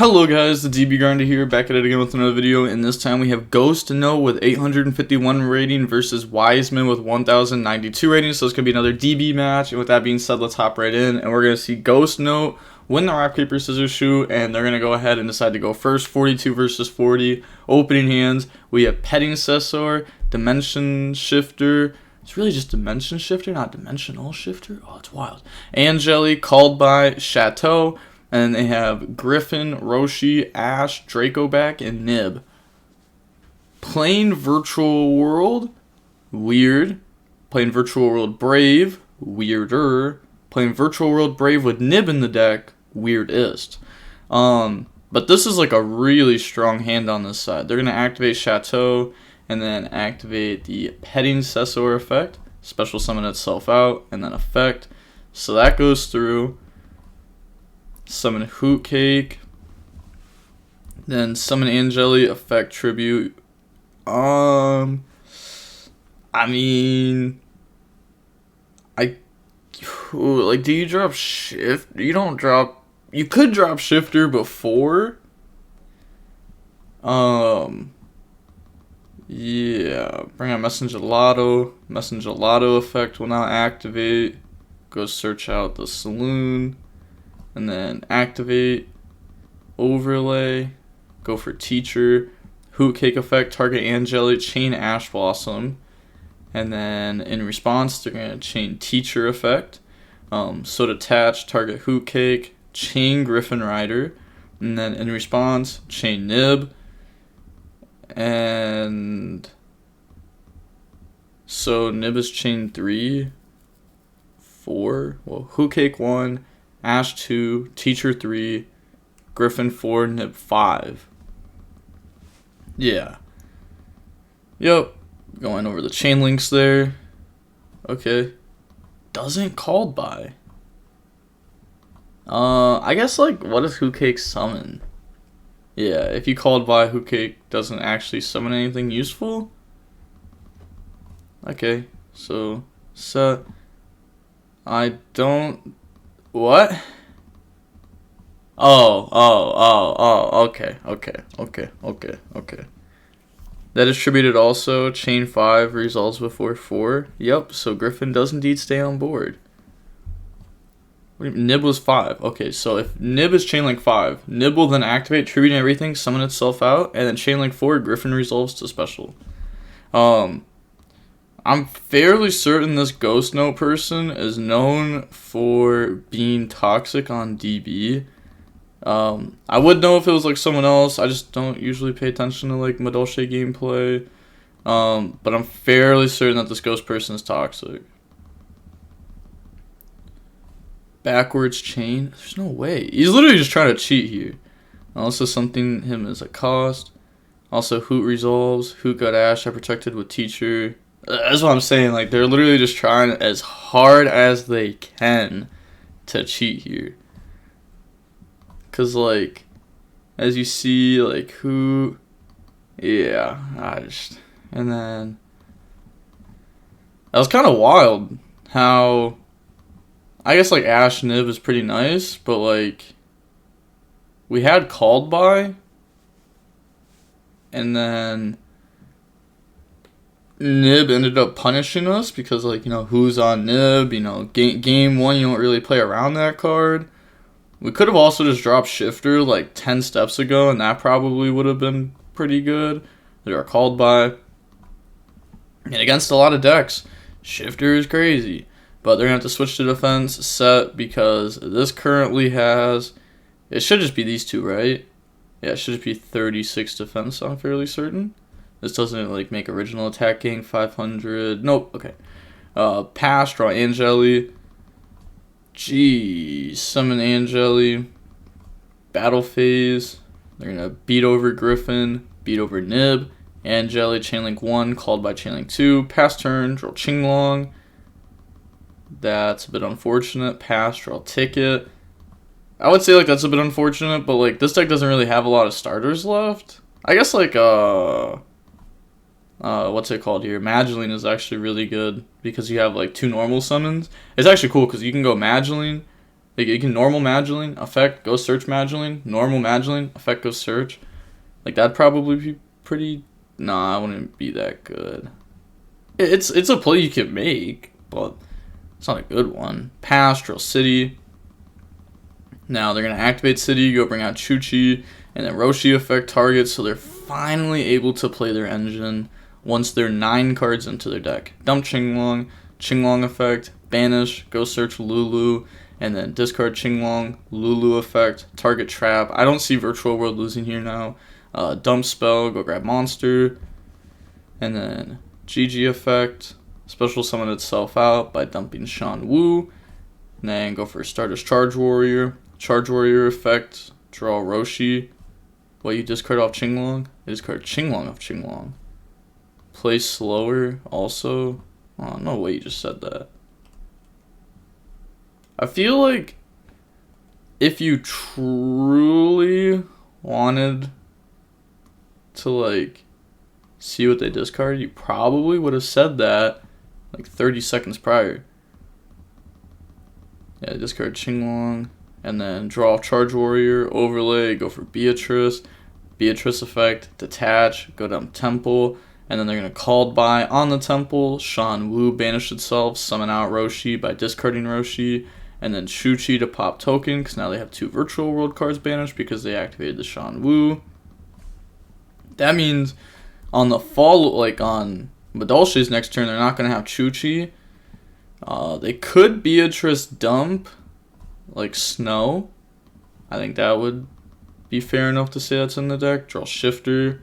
Hello guys, the DB Grinder here, back at it again with another video, and this time we have Ghost Note with 851 rating versus Wiseman with 1092 rating, so it's going to be another DB match. And with that being said, let's hop right in, and we're going to see Ghost Note win the rock, paper, scissors, shoot, and they're going to go ahead and decide to go first. 42 versus 40, opening hands. We have Petting Cessor, Dimension Shifter. It's really just Dimension Shifter, not Dimensional Shifter. Oh, it's wild. Angeli, called by Chateau. And they have Griffin, Roshi, Ash, Dracoback, and Nib. Plain Virtual World, weird. Plain Virtual World Brave, weirder. Plain Virtual World Brave with Nib in the deck, weirdest. But this is like a really strong hand on this side. They're going to activate Chateau and then activate the Petting Cessor effect. Special summon itself out and then effect. So that goes through. Summon Hoot Cake, then summon Angeli, effect tribute. I mean, like, do you drop shift? You don't drop. You could drop shifter before. Yeah, bring out Messenger Lotto. Messenger Lotto effect will now activate. Go search out the saloon. And then activate, overlay, go for teacher, Hoot Cake effect, target Angeli, chain Ash Blossom. And then in response, they're going to chain teacher effect. So to attach, target Hoot Cake, chain Griffin Rider. And then in response, chain Nib. And so Nib is chain 3, 4, well, Hoot Cake 1. Ash 2, Teacher 3, Griffin 4, Nib 5. Yeah. Yep. Going over the chain links there. Okay. Doesn't called by. I guess, like, what does Hoot Cake summon? Yeah, if you called by, Hoot Cake doesn't actually summon anything useful. Okay, so set. I don't. What? Okay. That is tributed also. Chain 5 resolves before 4. Yep, so Griffin does indeed stay on board. Nib was 5. Okay, so if Nib is chain link 5, Nib will then activate, tribute everything, summon itself out, and then chain link 4, Griffin resolves to special. I'm fairly certain this Ghost Note person is known for being toxic on DB. I would know if it was like someone else. I just don't usually pay attention to like Madolche gameplay. But I'm fairly certain that this Ghost person is toxic. Backwards chain? There's no way. He's literally just trying to cheat here. Also something him as a cost. Also Hoot resolves. Hoot got Ash. I protected with teacher. That's what I'm saying, like, they're literally just trying as hard as they can to cheat here. Because, like, as you see, like, who... Yeah, and then... That was kind of wild how... I guess, like, Ash Nib is pretty nice, but, like... We had called by... And then... Nib ended up punishing us because, like, you know, who's on Nib, you know, game 1, you don't really play around that card. We could have also just dropped Shifter, like, 10 steps ago, and that probably would have been pretty good. They are called by. And against a lot of decks, Shifter is crazy. But they're going to have to switch to defense set because this currently has... It should just be these two, right? Yeah, it should just be 36 defense, I'm fairly certain. This doesn't, like, make original attacking. 500. Nope. Okay. Pass. Draw Angeli. Jeez. Summon Angeli. Battle phase. They're going to beat over Griffin. Beat over Nib. Angeli. Chainlink 1. Called by Chainlink 2. Pass turn. Draw Qinglong. That's a bit unfortunate. Pass. Draw Ticket. I would say, like, that's a bit unfortunate. But, like, this deck doesn't really have a lot of starters left. I guess, like, what's it called here? Mageline is actually really good because you have like 2 normal summons. It's actually cool because you can go Mageline Like, you can normal Madolche, effect, go search Madolche, normal Madolche, effect, go search. Like, that'd probably be pretty... Nah, I wouldn't be that good. It's a play you can make, but it's not a good one. Pass, drill City. Now they're going to activate City, go bring out Chuchi, and then Roshi effect target, so they're finally able to play their engine once they're 9 cards into their deck. Dump Qinglong, Qinglong effect, banish, go search Lulu, and then discard Qinglong, Lulu effect, target trap. I don't see Virtual World losing here now. Dump spell, go grab monster, and then GG effect, special summon itself out by dumping Shan Wu, and then go for Stardust Charge Warrior. Charge Warrior effect, draw Roshi. What, you discard off Qinglong? You discard Qinglong off Qinglong. Play slower also. Oh, no way you just said that. I feel like if you truly wanted to, like, see what they discard, you probably would have said that like 30 seconds prior. Yeah, discard Qinglong, and then draw Charge Warrior, overlay, go for Beatrice effect, detach, go down Temple, and then they're going to Called By on the Temple, Shan Wu banish itself, summon out Roshi by discarding Roshi, and then Chuchi to pop token, because now they have 2 Virtual World cards banished because they activated the Shan Wu. That means on the on Madolche's next turn, they're not going to have Chuchi. They could Beatrice dump, like Snow. I think that would be fair enough to say that's in the deck. Draw Shifter.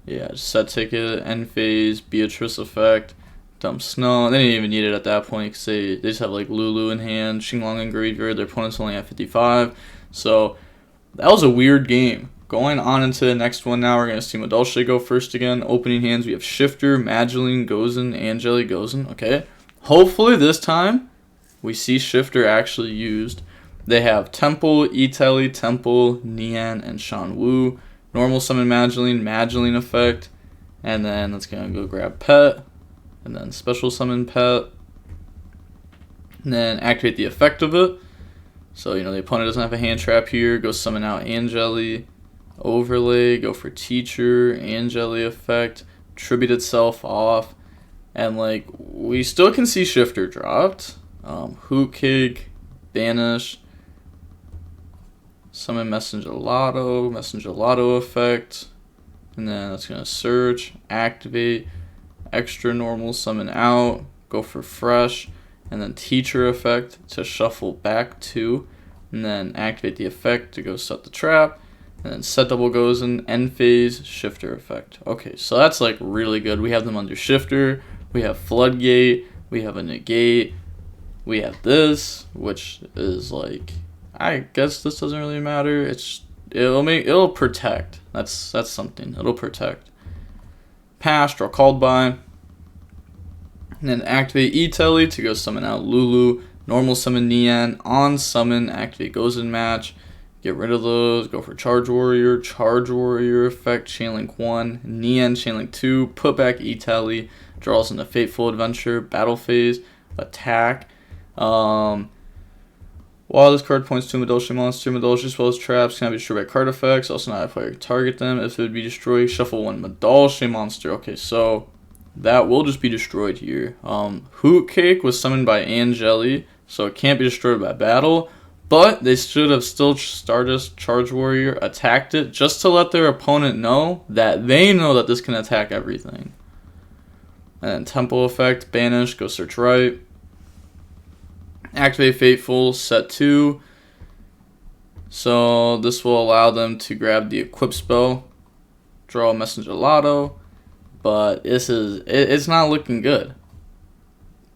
Yeah, set ticket, end phase, Beatrice effect, dump Snow. They didn't even need it at that point because they just have like Lulu in hand, Qinglong in graveyard. Their opponent's only at 55. So that was a weird game. Going on into the next one now, we're going to see Madolche go first again. Opening hands, we have Shifter, Madolche, Gozen, Angeli, Gozen. Okay. Hopefully this time we see Shifter actually used. They have Temple, Itali, Temple, Nian, and Shan Wu. Normal summon Madolche, Madolche effect. And then let's go grab Pet. And then special summon Pet. And then activate the effect of it. So, you know, the opponent doesn't have a hand trap here. Go summon out Angeli. Overlay, go for Teacher, Angeli effect, tribute itself off, and like we still can see Shifter dropped. Hoot Cake, banish, summon Messenger Lotto effect, and then that's gonna search, activate, extra normal summon out, go for fresh, and then Teacher effect to shuffle back 2, and then activate the effect to go set the trap. And then set double goes in, end phase, Shifter effect. Okay, so that's like really good. We have them under Shifter, we have Floodgate, we have a Negate, we have this, which is like, I guess this doesn't really matter. It'll protect. That's something. It'll protect. Pass, draw Called By. And then activate E-Telly to go summon out Lulu. Normal summon Nian. On summon, activate Goes in Match. Get rid of those, go for Charge Warrior effect, Chainlink 1, Nian, Chainlink 2, put back E-Tally, draws into Fateful Adventure, Battle Phase, attack. While this card points to a Madolche monster, Madolche spells traps cannot be destroyed by card effects, also not a player can target them. If it would be destroyed, shuffle 1 Madolche monster. Okay, so that will just be destroyed here. Hoot Cake was summoned by Angeli, so it can't be destroyed by battle. But they should have still Stardust Charge Warrior attacked it just to let their opponent know that they know that this can attack everything. And then Temple effect, banish, go search right. Activate Fateful, set 2. So this will allow them to grab the equip spell, draw Messenger Lotto. But it's not looking good.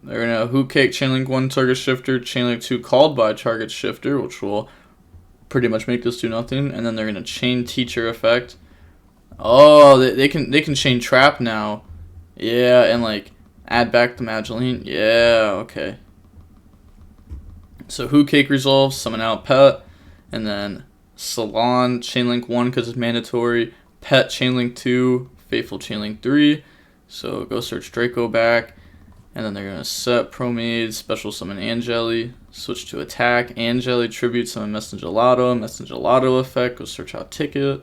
They're going to Hoot Cake, Chainlink 1, target Shifter, Chainlink 2, Called By target Shifter, which will pretty much make this do nothing. And then they're going to Chain Teacher effect. Oh, they can Chain Trap now. Yeah, and like add back the Madolche. Yeah, okay. So Hoot Cake resolves, summon out Pet, and then Salon, Chainlink 1 because it's mandatory, Pet, Chainlink 2, Faithful, Chainlink 3. So go search Draco back. And then they're going to set Promade, special summon Angeli, switch to attack, Angeli, tribute summon Messengelato effect, go search out ticket,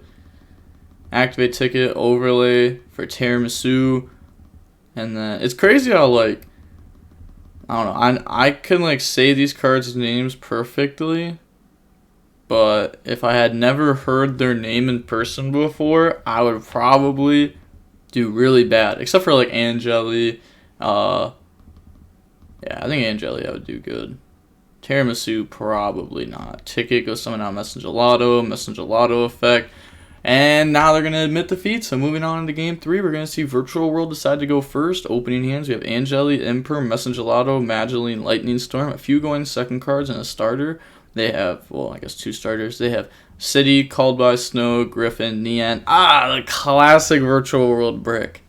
activate ticket, overlay for Tiramisu, and then it's crazy how, like, I don't know, I can, like, say these cards' names perfectly, but if I had never heard their name in person before, I would probably do really bad, except for, like, Angeli, yeah, I think Angeli I would do good. Tiramisu, probably not. Ticket, go summon out Messengelato effect. And now they're going to admit defeat. So moving on into game 3, we're going to see Virtual World decide to go first. Opening hands, we have Angeli, Imperm, Messengelato, Mageline, Lightning Storm. A few going second cards and a starter. They have, well, I guess 2 starters. They have City, Called by Snow, Griffin, Nian. The classic Virtual World brick.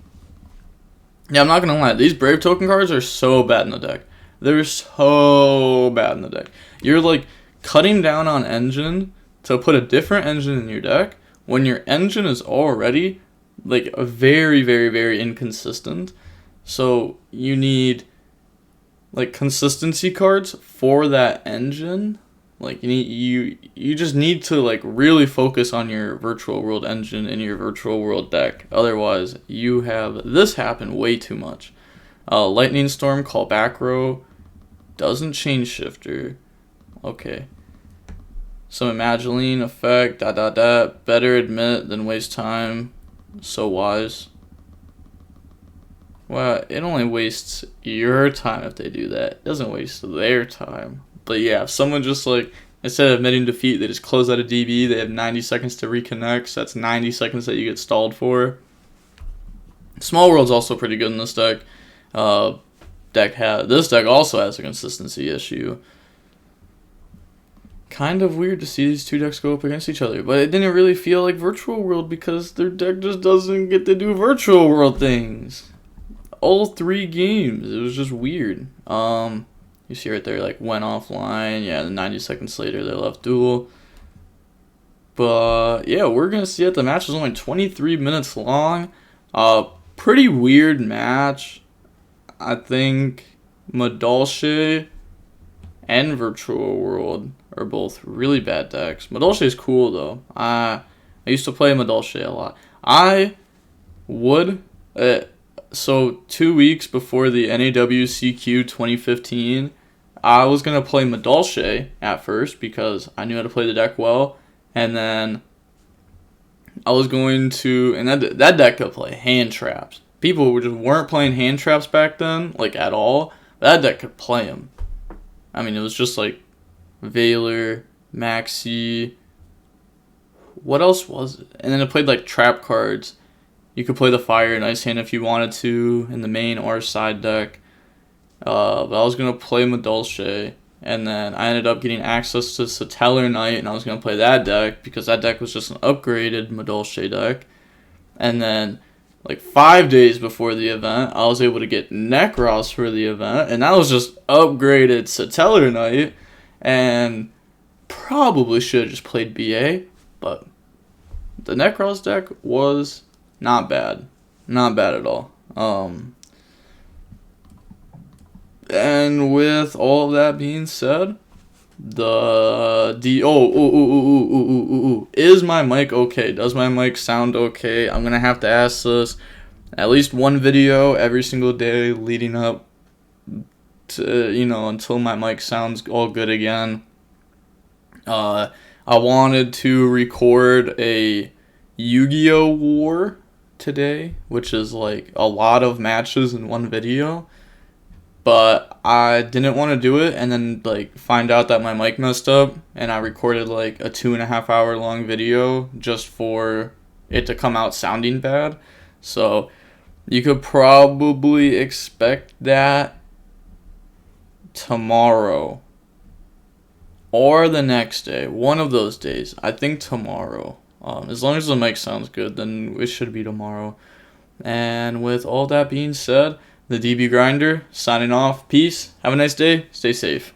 Yeah, I'm not going to lie. These Brave token cards are so bad in the deck. They're so bad in the deck. You're, like, cutting down on engine to put a different engine in your deck when your engine is already, like, a very, very, very inconsistent. So you need, like, consistency cards for that engine. Like, you just need to, like, really focus on your Virtual World engine in your Virtual World deck. Otherwise, you have this happen way too much. Lightning Storm, call back row. Doesn't change shifter. Okay. Some Mageline effect, better admit than waste time. So wise. Well, it only wastes your time if they do that. It doesn't waste their time. But yeah, if someone just, like, instead of admitting defeat, they just close out a DB, they have 90 seconds to reconnect, so that's 90 seconds that you get stalled for. Small World's also pretty good in this deck. This deck also has a consistency issue. Kind of weird to see these 2 decks go up against each other, but it didn't really feel like Virtual World because their deck just doesn't get to do Virtual World things. All 3 games, it was just weird. You see right there, like, went offline. Yeah, then 90 seconds later, they left duel. But, yeah, we're going to see it. The match was only 23 minutes long. Pretty weird match. I think Madolche and Virtual World are both really bad decks. Madolche is cool, though. I used to play Madolche a lot. I would... so 2 weeks before the NAWCQ 2015... I was going to play Madolche at first because I knew how to play the deck well. And then I was going to... And that deck could play hand traps. People just weren't playing hand traps back then, like, at all. That deck could play them. I mean, it was just, like, Valor, Maxi... What else was it? And then it played, like, trap cards. You could play the Fire and Ice Hand if you wanted to in the main or side deck. But I was going to play Madolche, and then I ended up getting access to Satellar Knight, and I was going to play that deck, because that deck was just an upgraded Madolche deck. And then, like, 5 days before the event, I was able to get Nekros for the event, and that was just upgraded Satellar Knight, and probably should have just played BA, but the Nekros deck was not bad. Not bad at all. And with all of that being said, is my mic okay? Does my mic sound okay? I'm gonna have to ask this at least one video every single day leading up to, until my mic sounds all good again. I wanted to record a Yu-Gi-Oh war today, which is like a lot of matches in one video. But I didn't want to do it and then, like, find out that my mic messed up, and I recorded, like, a 2.5 hour long video just for it to come out sounding bad. So you could probably expect that tomorrow or the next day, one of those days. I think tomorrow. As long as the mic sounds good, then it should be tomorrow. And with all that being said, the DB Grinder, signing off. Peace. Have a nice day. Stay safe.